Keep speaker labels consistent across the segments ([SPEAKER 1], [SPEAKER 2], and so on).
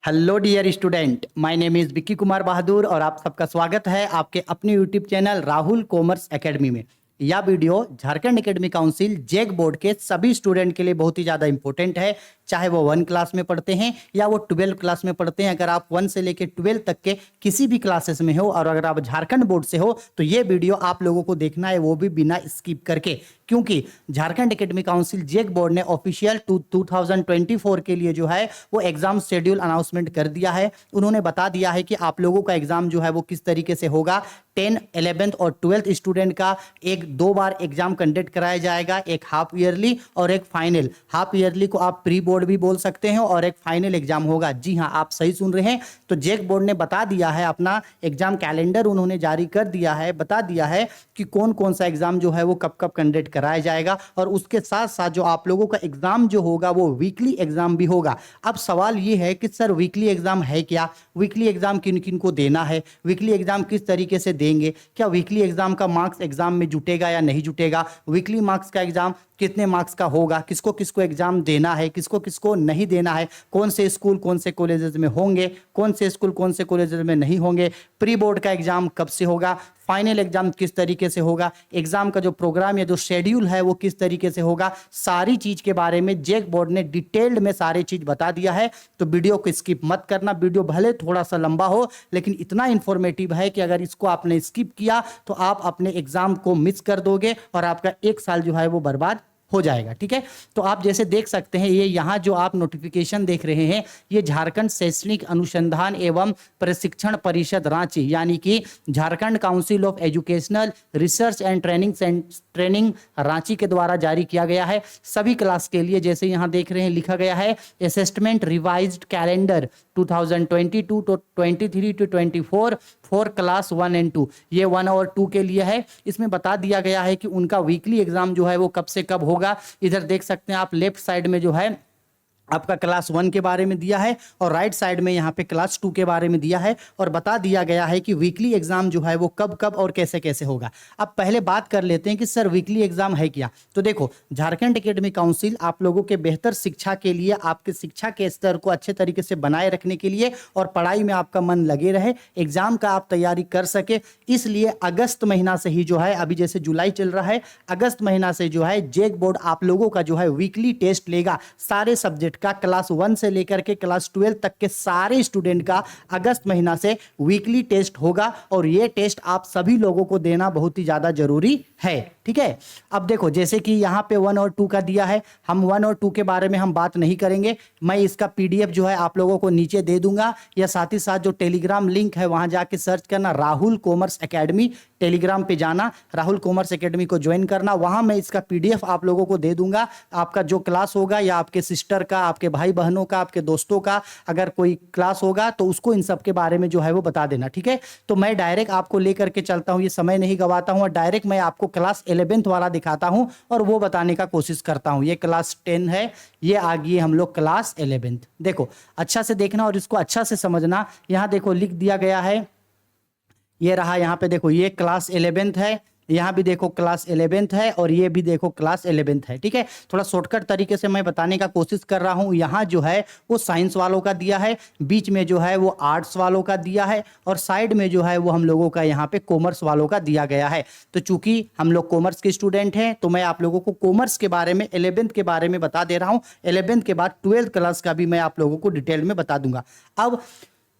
[SPEAKER 1] Hello dear student, my name is Vicky Kumar Bahadur और आप सबका स्वागत है आपके अपने YouTube channel Rahul commerce academy में। यह video Jharkhand academy council JAC board के सभी स्टूडेंट के लिए बहुत ही ज़्यादा इंपॉर्टेंट है, चाहे वो 1 क्लास में पढ़ते हैं या वो 12 क्लास में पढ़ते हैं। अगर आप 1 से लेकर 12 तक के किसी भी क्लासेस में हो और अगर आप झारखंड बोर्ड से हो तो ये वीडियो आप लोगों को देखना है, वो भी बिना स्किप करके, क्योंकि झारखंड एकेडमी काउंसिल जेक बोर्ड ने ऑफिशियल 2024 के लिए जो है वो एग्जाम शेड्यूल अनाउंसमेंट कर दिया है। उन्होंने बता दिया है कि आप लोगों का एग्जाम जो है वो किस तरीके से होगा। 10, 11th और 12th स्टूडेंट का दो बार एग्जाम कंडक्ट कराया जाएगा, एक हाफ ईयरली और एक फाइनल। हाफ ईयरली को आप प्री बोर्ड भी बोल सकते हैं और एक फाइनल एग्जाम होगा। जी हाँ, आप सही सुन रहे हैं। तो जेक बोर्ड ने बता दिया है, अपना एग्जाम कैलेंडर उन्होंने जारी कर दिया है, बता दिया है कि कौन कौन सा एग्जाम जो है वो कब कब कंडक्ट कराया जाएगा। और उसके साथ साथ जो आप लोगों का एग्जाम जो होगा वो वीकली एग्जाम भी होगा। अब सवाल ये है कि सर वीकली एग्जाम है क्या, वीकली एग्जाम किन किन को देना है, वीकली एग्जाम किस तरीके से देंगे, क्या वीकली एग्जाम का मार्क्स एग्जाम में जुटेगा या नहीं जुटेगा, वीकली मार्क्स का एग्जाम कितने मार्क्स का होगा, किसको किसको एग्जाम देना है, किसको किसको नहीं देना है, कौन से स्कूल कौन से कॉलेजेस में होंगे, कौन से स्कूल कौन से कॉलेजेस में नहीं होंगे, प्री बोर्ड का एग्जाम कब से होगा, फाइनल एग्जाम किस तरीके से होगा, एग्जाम का जो प्रोग्राम या जो शेड्यूल है वो किस तरीके से होगा, सारी चीज के बारे में जेक बोर्ड ने डिटेल्ड में सारी चीज बता दिया है। तो वीडियो को स्किप मत करना। वीडियो भले थोड़ा सा लंबा हो लेकिन इतना इंफॉर्मेटिव है कि अगर इसको आपने स्किप किया तो आप अपने एग्जाम को मिस कर दोगे और आपका एक साल जो है वो बर्बाद हो जाएगा। ठीक है, तो आप जैसे देख सकते हैं, ये यहाँ जो आप नोटिफिकेशन देख रहे हैं ये झारखंड शैक्षणिक अनुसंधान एवं प्रशिक्षण परिषद रांची यानी कि Jharkhand council of educational research and training Ranchi के द्वारा जारी किया गया है। सभी क्लास के लिए जैसे यहाँ देख रहे हैं लिखा गया है assessment revised calendar 2022 to 23 to 24 for class 1 and 2। ये 1 और 2 के लिए है। इसमें बता दिया गया है कि उनका वीकली एग्जाम जो है वो कब से कब होगा। इधर देख सकते हैं आप लेफ्ट साइड में जो है आपका क्लास 1 के बारे में दिया है और राइट साइड में यहाँ पे क्लास 2 के बारे में दिया है और बता दिया गया है कि वीकली एग्जाम जो है वो कब कब और कैसे कैसे होगा। अब पहले बात कर लेते हैं कि सर वीकली एग्जाम है क्या। तो देखो, झारखंड एकेडमी काउंसिल आप लोगों के बेहतर शिक्षा के लिए, आपके शिक्षा के स्तर को अच्छे तरीके से बनाए रखने के लिए और पढ़ाई में आपका मन लगे रहे, एग्जाम का आप तैयारी कर सके, इसलिए अगस्त महीना से ही जो है, अभी जैसे जुलाई चल रहा है, अगस्त महीना से जो है जेक बोर्ड आप लोगों का जो है वीकली टेस्ट लेगा। सारे सब्जेक्ट का क्लास 1 से लेकर के क्लास 12 तक के सारे स्टूडेंट का अगस्त महीना से वीकली टेस्ट होगा और ये टेस्ट आप सभी लोगों को देना बहुत ही ज्यादा जरूरी है। ठीक है, अब देखो जैसे कि यहाँ पे 1 और 2 का दिया है, हम 1 और 2 के बारे में हम बात नहीं करेंगे। मैं इसका पीडीएफ जो है आप लोगों को नीचे दे दूंगा, या साथ ही साथ जो टेलीग्राम लिंक है वहां जाके सर्च करना राहुल कॉमर्स एकेडमी, टेलीग्राम पे जाना, राहुल कॉमर्स एकेडमी को ज्वाइन करना, वहां मैं इसका पीडीएफ आप लोगों को दे दूंगा। आपका जो क्लास होगा या आपके सिस्टर का, आपके भाई बहनों का, आपके दोस्तों का अगर कोई क्लास होगा तो उसको इन सब के बारे में जो है वो बता देना। ठीक है, तो मैं डायरेक्ट आपको लेकर के चलता हूं, ये समय नहीं गवाता हूं और डायरेक्ट मैं आपको क्लास 11th वाला दिखाता हूं और वो बताने का कोशिश करता हूं। ये क्लास 10 है, ये आ गई हम लोग क्लास 11th। देखो अच्छा से देखना और इसको अच्छा से समझना। यहां देखो लिख दिया गया है, ये रहा, यहाँ पे देखो ये क्लास 11th है, यहाँ भी देखो क्लास 11th है और ये भी देखो क्लास 11th है। ठीक है, थोड़ा शॉर्टकट तरीके से मैं बताने का कोशिश कर रहा हूँ। यहाँ जो है वो साइंस वालों का दिया है, बीच में जो है वो आर्ट्स वालों का दिया है और साइड में जो है वो हम लोगों का यहाँ पे कॉमर्स वालों का दिया गया है। तो चूंकि हम लोग कॉमर्स के स्टूडेंट हैं तो मैं आप लोगों को कॉमर्स के बारे में 11th के बारे में बता दे रहा हूँ। 11th के बाद 12th क्लास का भी मैं आप लोगों को डिटेल में बता दूंगा। अब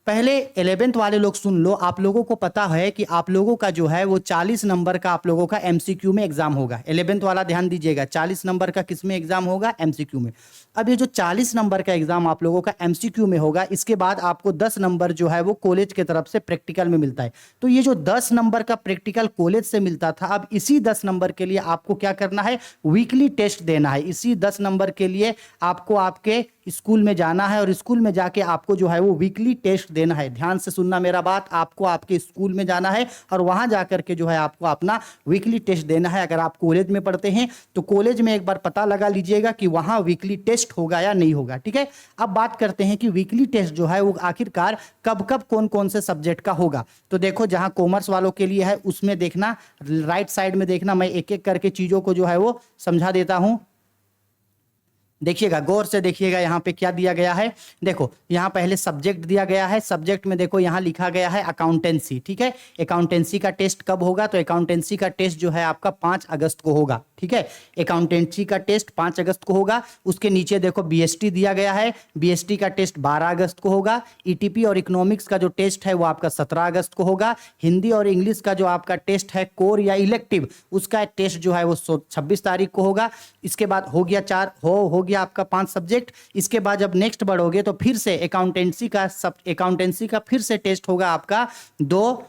[SPEAKER 1] पहले 11th वाले लोग सुन लो, आप लोगों को पता है कि आप लोगों का जो है वो 40 नंबर का आप लोगों का एमसीक्यू में एग्जाम होगा। 11th वाला ध्यान दीजिएगा, 40 नंबर का किस में एग्जाम होगा, एमसीक्यू में। अब ये जो 40 नंबर का एग्जाम आप लोगों का एमसीक्यू में होगा, इसके बाद आपको 10 नंबर जो है वो कॉलेज की तरफ से प्रैक्टिकल में मिलता है। तो ये जो 10 नंबर का प्रैक्टिकल कॉलेज से मिलता था, अब इसी 10 नंबर के लिए आपको क्या करना है, वीकली टेस्ट देना है। इसी 10 नंबर के लिए आपको आपके स्कूल में जाना है और स्कूल में जाके आपको जो है वो वीकली टेस्ट देना है। ध्यान से सुनना मेरा बात, आपको आपके स्कूल में जाना है और वहां जाकर के जो है आपको अपना वीकली टेस्ट देना है। अगर आप कॉलेज में पढ़ते हैं तो कॉलेज में एक बार पता लगा लीजिएगा कि वहां वीकली टेस्ट होगा या नहीं होगा। ठीक है, अब बात करते हैं कि वीकली टेस्ट जो है वो आखिरकार कब कब कौन कौन से सब्जेक्ट का होगा। तो देखो जहां कॉमर्स वालों के लिए है उसमें देखना, राइट साइड में देखना, मैं एक एक करके चीजों को जो है वो समझा देता हूं। देखिएगा, गौर से देखिएगा यहाँ पे क्या दिया गया है। देखो यहाँ पहले सब्जेक्ट दिया गया है, सब्जेक्ट में देखो यहाँ लिखा गया है अकाउंटेंसी, ठीक है। अकाउंटेंसी का टेस्ट कब होगा, तो अकाउंटेंसी का टेस्ट जो है आपका 5 अगस्त को होगा, ठीक है। अकाउंटेंसी का टेस्ट 5 अगस्त को होगा। उसके नीचे देखो बीएसटी दिया गया है, बीएसटी का टेस्ट 12 अगस्त को होगा। ईटीपी और इकोनॉमिक्स का जो टेस्ट है वो आपका 17 अगस्त को होगा। हिंदी और इंग्लिश का जो आपका टेस्ट है कोर या इलेक्टिव, उसका टेस्ट जो है वो 26 तारीख को होगा। इसके बाद हो गया हो गया आपका 5 सब्जेक्ट। इसके बाद जब नेक्स्ट बढ़ोगे तो फिर से अकाउंटेंसी का फिर से टेस्ट होगा आपका 2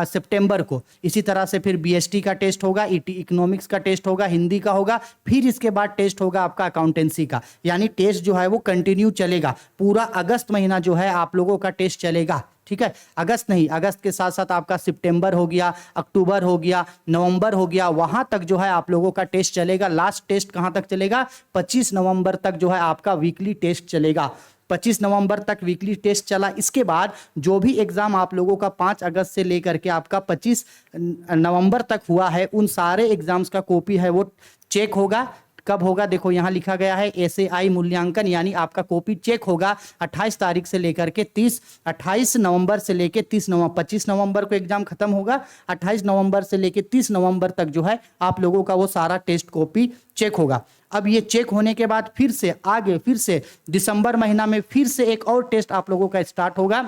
[SPEAKER 1] सितंबर को। इसी तरह से फिर बीएसटी का टेस्ट होगा, इकोनॉमिक्स का टेस्ट होगा, हिंदी का होगा, फिर इसके बाद टेस्ट होगा आपका अकाउंटेंसी का। यानी टेस्ट जो है वो कंटिन्यू चलेगा, पूरा अगस्त महीना जो है आप लोगों का टेस्ट चलेगा, ठीक है। अगस्त नहीं, अगस्त के साथ साथ आपका सितंबर हो गया, अक्टूबर हो गया, नवंबर हो गया, वहां तक जो है आप लोगों का टेस्ट चलेगा। लास्ट टेस्ट कहां तक चलेगा, 25 नवंबर तक जो है आपका वीकली टेस्ट चलेगा। 25 नवंबर तक वीकली टेस्ट चला। इसके बाद जो भी एग्जाम आप लोगों का 5 अगस्त से लेकर के आपका 25 नवंबर तक हुआ है, उन सारे एग्जाम्स का कॉपी है वो चेक होगा। कब होगा, देखो यहाँ लिखा गया है एसएआई मूल्यांकन, यानी आपका कॉपी चेक होगा 28 तारीख से लेकर के 28 नवंबर से लेकर 30 नवंबर, 25 नवंबर को एग्जाम खत्म होगा। 28 नवंबर से लेकर 30 नवंबर तक जो है आप लोगों का वो सारा टेस्ट कॉपी चेक होगा। अब ये चेक होने के बाद फिर से आगे फिर से दिसंबर महीना में फिर से एक और टेस्ट आप लोगों का स्टार्ट होगा।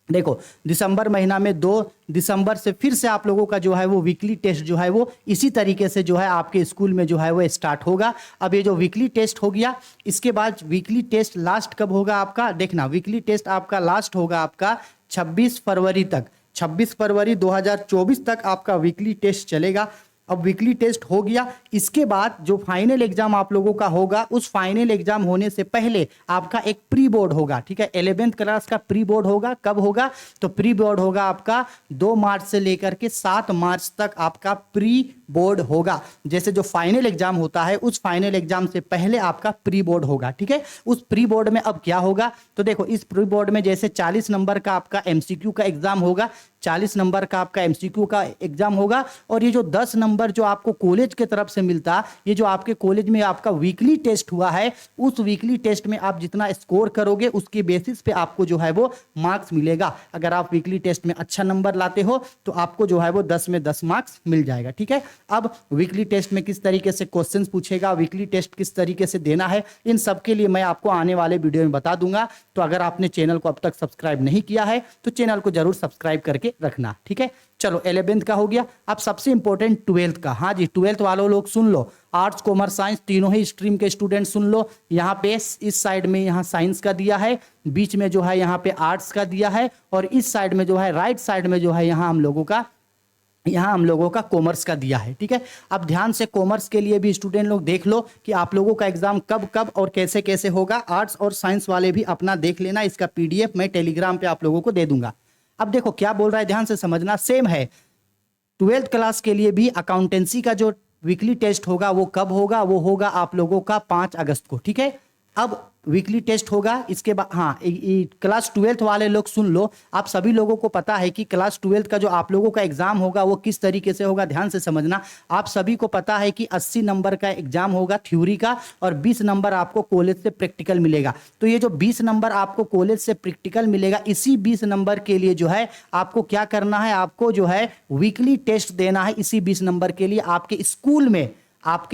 [SPEAKER 1] देखो दिसंबर महीना में 2 दिसंबर से फिर से आप लोगों का जो है वो वीकली टेस्ट जो है वो इसी तरीके से जो है आपके स्कूल में जो है वो स्टार्ट होगा। अब ये जो वीकली टेस्ट हो गया, इसके बाद वीकली टेस्ट लास्ट कब होगा आपका, देखना वीकली टेस्ट आपका लास्ट होगा आपका 26 फरवरी तक, 26 फरवरी 2024 तक आपका वीकली टेस्ट चलेगा। अब वीकली टेस्ट हो गया, इसके बाद जो फाइनल एग्जाम आप लोगों का होगा, उस फाइनल एग्जाम होने से पहले आपका एक प्री बोर्ड होगा, ठीक है। 11th क्लास का प्री बोर्ड होगा। कब होगा, तो प्री बोर्ड होगा आपका 2 मार्च से लेकर के 7 मार्च तक आपका प्री बोर्ड होगा। जैसे जो फाइनल एग्जाम होता है उस फाइनल एग्जाम से पहले आपका प्री बोर्ड होगा, ठीक है। उस प्री बोर्ड में अब क्या होगा, तो देखो इस प्री बोर्ड में जैसे 40 नंबर का आपका एमसीक्यू का एग्जाम होगा, 40 नंबर का आपका एमसीक्यू का एग्जाम होगा, और ये जो 10 नंबर जो आपको कॉलेज के तरफ से मिलता, ये जो आपके कॉलेज में आपका वीकली टेस्ट हुआ है, उस वीकली टेस्ट में आप जितना स्कोर करोगे उसके बेसिस पे आपको जो है वो मार्क्स मिलेगा। अगर आप वीकली टेस्ट में अच्छा नंबर लाते हो तो आपको जो है वो 10 में 10 मार्क्स मिल जाएगा, ठीक है। अब वीकली टेस्ट में किस तरीके से क्वेश्चंस पूछेगा, वीकली टेस्ट किस तरीके से देना है, इन सब के लिए मैं आपको आने वाले वीडियो में बता दूंगा। तो अगर आपने चैनल को अब तक सब्सक्राइब नहीं किया है तो चैनल को जरूर सब्सक्राइब करके रखना, ठीक है। चलो 11th का हो गया, अब सबसे इंपॉर्टेंट 12th का। हाँ जी, 12th वालों लोग सुन लो, आर्ट्स कॉमर्स साइंस तीनों ही स्ट्रीम के स्टूडेंट सुन लो। यहाँ पे इस साइड में यहाँ साइंस का दिया है, बीच में जो है यहाँ पे आर्ट्स का दिया है, और इस साइड में जो है राइट साइड में जो है यहाँ हम लोगों का कॉमर्स का दिया है, ठीक है। अब ध्यान से कॉमर्स के लिए भी स्टूडेंट लोग देख लो कि आप लोगों का एग्जाम कब कब और कैसे कैसे होगा। आर्ट्स और साइंस वाले भी अपना देख लेना, इसका पीडीएफ मैं टेलीग्राम पे आप लोगों को दे दूंगा। अब देखो क्या बोल रहा है, ध्यान से समझना, सेम है 12th क्लास के लिए भी। अकाउंटेंसी का जो वीकली टेस्ट होगा वो कब होगा, वो होगा आप लोगों का 5 अगस्त को, ठीक है। अब वीकली टेस्ट होगा, इसके बाद हाँ क्लास 12th वाले लोग सुन लो, आप सभी लोगों को पता है कि क्लास 12th का जो आप लोगों का एग्जाम होगा वो किस तरीके से होगा। ध्यान से समझना, आप सभी को पता है कि 80 नंबर का एग्जाम होगा थ्योरी का, और 20 नंबर आपको कॉलेज से प्रैक्टिकल मिलेगा। तो ये जो 20 नंबर आपको कॉलेज से प्रैक्टिकल मिलेगा, इसी 20 नंबर के लिए जो है आपको क्या करना है, आपको जो है वीकली टेस्ट देना है। इसी 20 नंबर के लिए आपके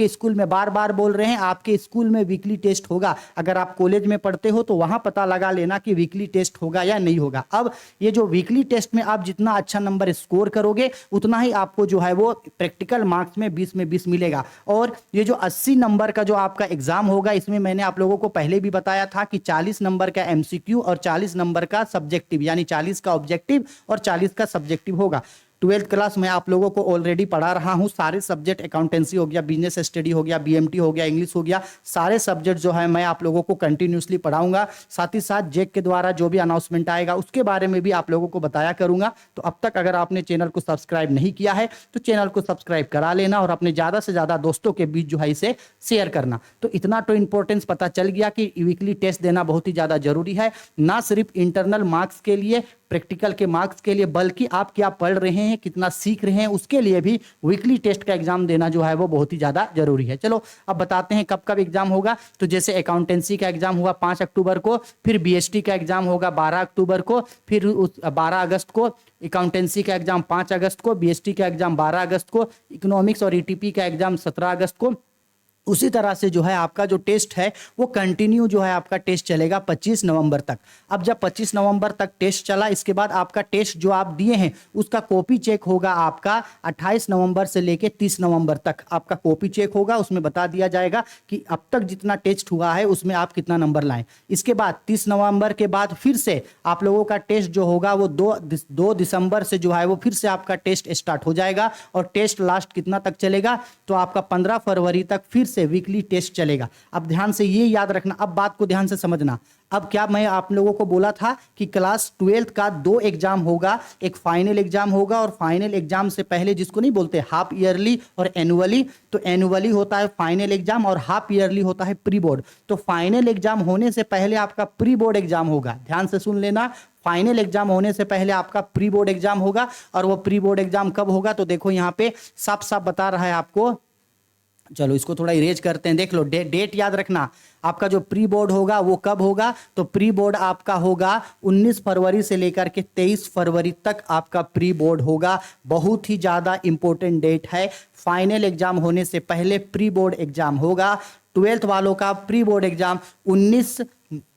[SPEAKER 1] स्कूल में बार बार बोल रहे हैं, आपके स्कूल में वीकली टेस्ट होगा। अगर आप कॉलेज में पढ़ते हो तो वहां पता लगा लेना कि वीकली टेस्ट होगा या नहीं होगा। अब ये जो वीकली टेस्ट में आप जितना अच्छा नंबर स्कोर करोगे उतना ही आपको जो है वो प्रैक्टिकल मार्क्स में 20 में 20 मिलेगा। और ये जो 80 नंबर का जो आपका एग्जाम होगा, इसमें मैंने आप लोगों को पहले भी बताया था कि 40 नंबर का एमसीक्यू और 40 नंबर का सब्जेक्टिव, यानी 40 का ऑब्जेक्टिव और 40 का सब्जेक्टिव होगा। 12th क्लास में आप लोगों को ऑलरेडी पढ़ा रहा हूं, सारे सब्जेक्ट, अकाउंटेंसी हो गया, बिजनेस स्टडी हो गया, बीएमटी हो गया, इंग्लिश हो गया, सारे सब्जेक्ट जो है मैं आप लोगों को कंटिन्यूसली पढ़ाऊंगा। साथ ही साथ जेक के द्वारा जो भी अनाउंसमेंट आएगा उसके बारे में भी आप लोगों को बताया करूंगा। तो अब तक अगर आपने चैनल को सब्सक्राइब नहीं किया है तो चैनल को सब्सक्राइब करा लेना, और अपने ज़्यादा से ज़्यादा दोस्तों के बीच जो है इसे शेयर करना। तो इतना तो इंपॉर्टेंस पता चल गया कि वीकली टेस्ट देना बहुत ही ज़्यादा जरूरी है, ना सिर्फ इंटरनल मार्क्स के लिए, प्रैक्टिकल के मार्क्स के लिए, बल्कि आप क्या पढ़ रहे हैं, कितना सीख रहे हैं, उसके लिए भी वीकली टेस्ट का एग्जाम देना जो है वो बहुत ही ज़्यादा जरूरी है। चलो अब बताते हैं कब कब एग्जाम होगा। तो जैसे अकाउंटेंसी का एग्जाम हुआ 5 अक्टूबर को, फिर बीएसटी का एग्जाम होगा 12 अक्टूबर को, फिर 12 अगस्त को अकाउंटेंसी का एग्जाम 5 अगस्त को, बीएसटी का एग्जाम 12 अगस्त को, इकोनॉमिक्स और ईटीपी का एग्जाम 17 अगस्त को। उसी तरह से जो है आपका जो टेस्ट है वो कंटिन्यू जो है आपका टेस्ट चलेगा 25 नवंबर तक। अब जब 25 नवंबर तक टेस्ट चला, इसके बाद आपका टेस्ट जो आप दिए हैं उसका कॉपी चेक होगा आपका 28 नवंबर से लेके 30 नवंबर तक आपका कॉपी चेक होगा। उसमें बता दिया जाएगा कि अब तक जितना टेस्ट हुआ है उसमें आप कितना नंबर लाएं। इसके बाद 30 नवंबर के बाद फिर से आप लोगों का टेस्ट जो होगा वो 2 दिसंबर से जो है वो फिर से आपका टेस्ट स्टार्ट हो जाएगा और टेस्ट लास्ट कितना तक चलेगा, तो आपका 15 फरवरी तक फिर से वीकली टेस्ट चलेगा। अब ध्यान से ये याद रखना, अब बात को ध्यान से समझना। अब क्या मैं आप लोगों को बोला था कि क्लास 12th का 2 एग्जाम होगा, एक फाइनल एग्जाम होगा और फाइनल एग्जाम से पहले जिसको नहीं बोलते हाफ ईयरली और एनुअली, तो एनुअली होता है फाइनल एग्जाम और हाफ ईयरली होता है प्री बोर्ड। तो फाइनल एग्जाम होने से पहले आपका प्री बोर्ड एग्जाम होगा, ध्यान से सुन लेना। फाइनल एग्जाम होने से पहले आपका प्री बोर्ड एग्जाम होगा। और वो प्री बोर्ड एग्जाम कब होगा, तो देखो यहाँ पे साफ साफ बता रहा है आपको। चलो इसको थोड़ा इरेज करते हैं, देख लो डेट याद रखना। आपका जो प्री बोर्ड होगा वो कब होगा, तो प्री बोर्ड आपका होगा 19 फरवरी से लेकर के 23 फरवरी तक आपका प्री बोर्ड होगा। बहुत ही ज़्यादा इंपॉर्टेंट डेट है। फाइनल एग्जाम होने से पहले प्री बोर्ड एग्जाम होगा। 12th वालों का प्री बोर्ड एग्जाम 19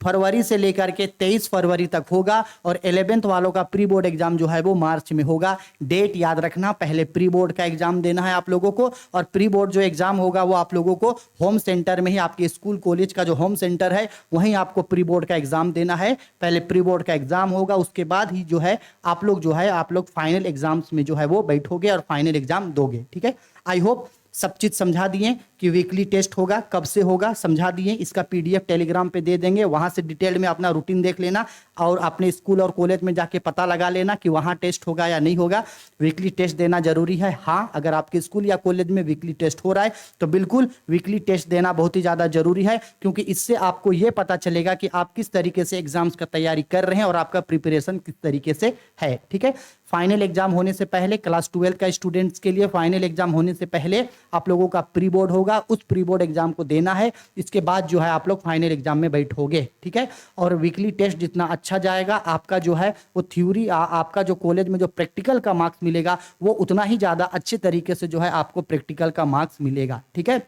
[SPEAKER 1] फरवरी से लेकर के 23 फरवरी तक होगा और 11th वालों का प्री बोर्ड एग्जाम जो है वो मार्च में होगा। डेट याद रखना, पहले प्री बोर्ड का एग्जाम देना है आप लोगों को और प्री बोर्ड जो एग्जाम होगा वो आप लोगों को होम सेंटर में ही, आपके स्कूल कॉलेज का जो होम सेंटर है वहीं आपको प्री बोर्ड का एग्जाम देना है। पहले प्री बोर्ड का एग्जाम होगा, उसके बाद ही जो है आप लोग फाइनल एग्जाम्स में जो है वो बैठोगे और फाइनल एग्जाम दोगे। ठीक है, आई होप सब चीज समझा दिए कि वीकली टेस्ट होगा, कब से होगा समझा दिए। इसका पीडीएफ टेलीग्राम पे दे देंगे, वहां से डिटेल में अपना रूटीन देख लेना और अपने स्कूल और कॉलेज में जाके पता लगा लेना कि वहां टेस्ट होगा या नहीं होगा। वीकली टेस्ट देना जरूरी है। हाँ, अगर आपके स्कूल या कॉलेज में वीकली टेस्ट हो रहा है तो बिल्कुल वीकली टेस्ट देना बहुत ही ज़्यादा जरूरी है, क्योंकि इससे आपको ये पता चलेगा कि आप किस तरीके से एग्जाम्स का तैयारी कर रहे हैं और आपका प्रिपरेशन किस तरीके से है। ठीक है, फाइनल एग्जाम होने से पहले क्लास 12 का स्टूडेंट्स के लिए फाइनल एग्जाम होने से पहले आप लोगों का प्री बोर्ड होगा, उस प्री बोर्ड एग्जाम को देना है। इसके बाद जो है आप लोग फाइनल एग्जाम में बैठोगे। ठीक है, और वीकली टेस्ट जितना अच्छा जाएगा आपका जो है वो थ्योरी, आपका जो कॉलेज में जो प्रैक्टिकल का मार्क्स मिलेगा वो उतना ही ज़्यादा अच्छे तरीके से जो है आपको प्रैक्टिकल का मार्क्स मिलेगा। ठीक है,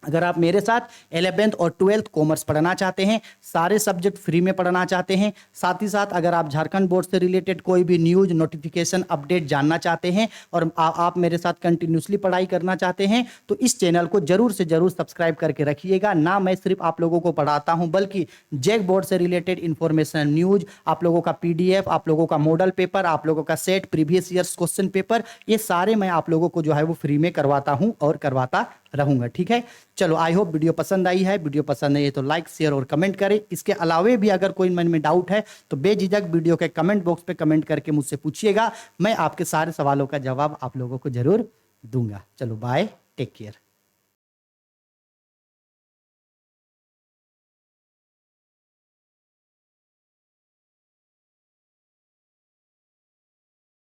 [SPEAKER 1] अगर आप मेरे साथ 11th और 12th कॉमर्स पढ़ना चाहते हैं, सारे सब्जेक्ट फ्री में पढ़ना चाहते हैं, साथ ही साथ अगर आप झारखंड बोर्ड से रिलेटेड कोई भी न्यूज़, नोटिफिकेशन, अपडेट जानना चाहते हैं और आप मेरे साथ कंटिन्यूसली पढ़ाई करना चाहते हैं तो इस चैनल को जरूर से जरूर सब्सक्राइब करके रखिएगा। ना मैं सिर्फ आप लोगों को पढ़ाता हूं, बल्कि जैक बोर्ड से रिलेटेड इन्फॉर्मेशन, न्यूज़, आप लोगों का PDF, आप लोगों का मॉडल पेपर, आप लोगों का set, previous years question paper, ये सारे मैं आप लोगों को जो है वो फ्री में करवाता हूँ और करवाता रहूंगा। ठीक है, चलो आई होप वीडियो पसंद आई है। वीडियो पसंद आई है तो लाइक, शेयर और कमेंट करें। इसके अलावे भी अगर कोई मन में डाउट है तो बेझिझक वीडियो के कमेंट बॉक्स पे कमेंट करके मुझसे पूछिएगा, मैं आपके सारे सवालों का जवाब आप लोगों को जरूर दूंगा। चलो बाय, टेक केयर।